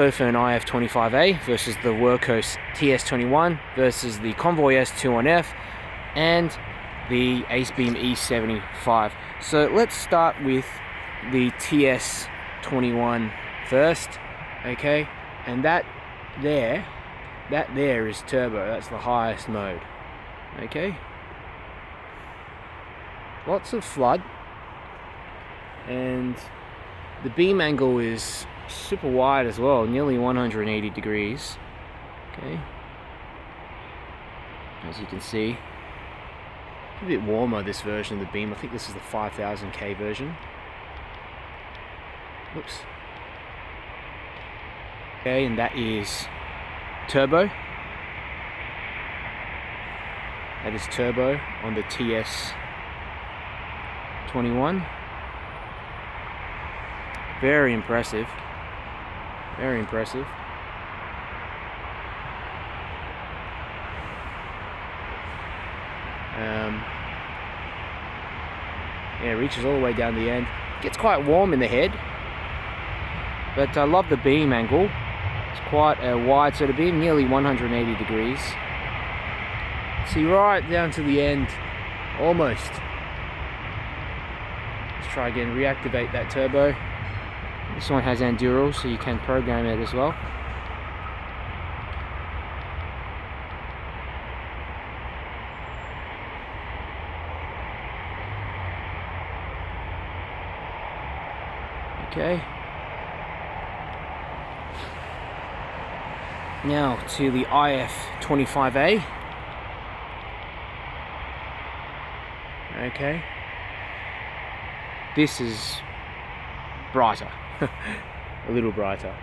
Sofirn IF25A versus the Wurkkos TS21 versus the Convoy S21F and the Acebeam E75. So let's start with the TS21 first, okay? And that there is turbo. That's the highest mode, okay? Lots of flood, and the beam angle is super wide as well, nearly 180 degrees, okay? As you can see, a bit warmer this version of the beam. I think this is the 5000K version. Oops. Okay, and that is turbo. That is turbo on the TS21. Very impressive. Very impressive. Yeah, it reaches all the way down the end. Gets quite warm in the head, but I love the beam angle. It's quite a wide sort of beam, nearly 180 degrees. See right down to the end, almost. Let's try again, reactivate that turbo. This one has Enduro, so you can program it as well. Okay. Now to the IF25A. Okay. This is brighter. A little brighter,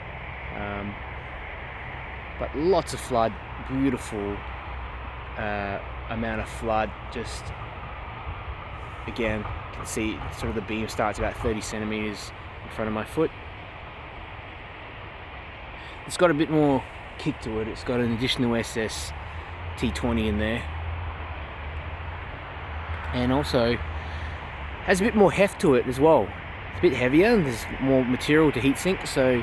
but lots of flood. Beautiful amount of flood. Just again, you can see sort of the beam starts about 30 centimeters in front of my foot. It's got a bit more kick to it. It's got an additional SS T20 in there, and also has a bit more heft to it as well. It's a bit heavier and there's more material to heat sink, so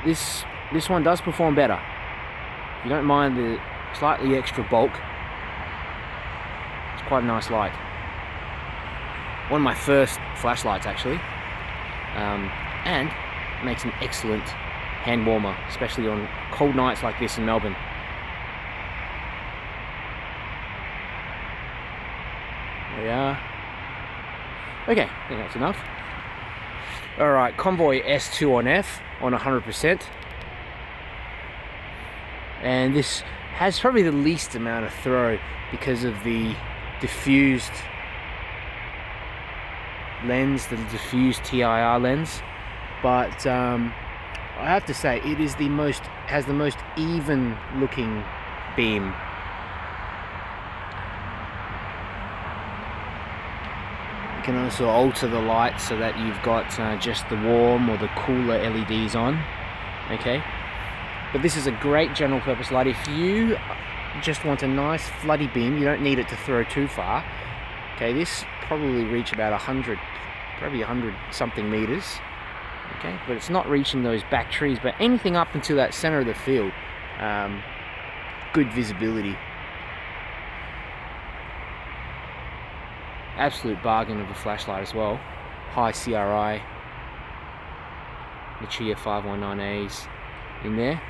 this one does perform better. If you don't mind the slightly extra bulk, it's quite a nice light. One of my first flashlights actually, and makes an excellent hand warmer, especially on cold nights like this in Melbourne. There we are. Okay, I think that's enough. Alright, Convoy S21F on 100%. And this has probably the least amount of throw because of the diffused lens, the diffused TIR lens. But I have to say, it is has the most even looking beam. You can also alter the light so that you've got just the warm or the cooler LEDs on, okay? But this is a great general purpose light. If you just want a nice floody beam, you don't need it to throw too far, okay? This probably reach about 100, probably 100 something meters, okay? But it's not reaching those back trees, but anything up into that center of the field, good visibility. Absolute bargain of a flashlight as well. High CRI, the Chia 519As in there.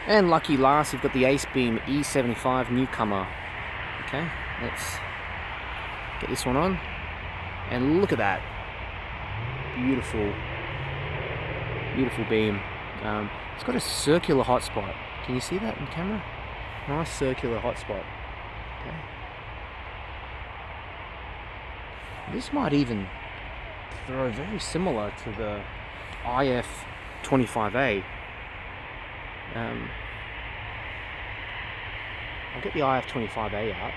And lucky last, you've got the Acebeam E75 newcomer. Okay, let's get this one on. And look at that. Beautiful, beautiful beam. It's got a circular hotspot. Can you see that in camera? Nice circular hotspot. Okay. This might even throw very similar to the IF25A. I'll get the IF25A out.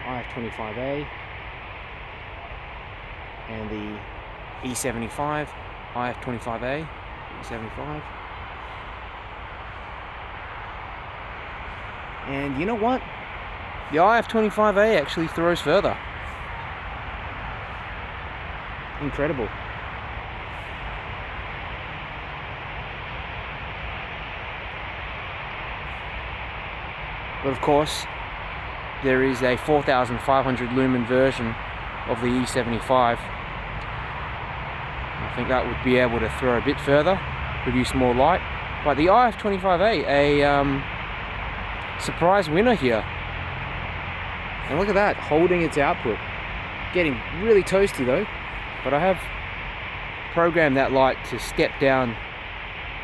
IF25A and the E75, IF25A, E75. And you know what? The IF25A actually throws further. incredible. But of course, there is a 4500 lumen version of the E75. I think that would be able to throw a bit further, produce more light. But the IF25A, a surprise winner here. And look at that, holding its output. Getting really toasty though, but I have programmed that light to step down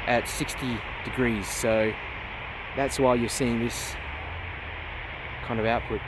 at 60 degrees, so that's why you're seeing this kind of output.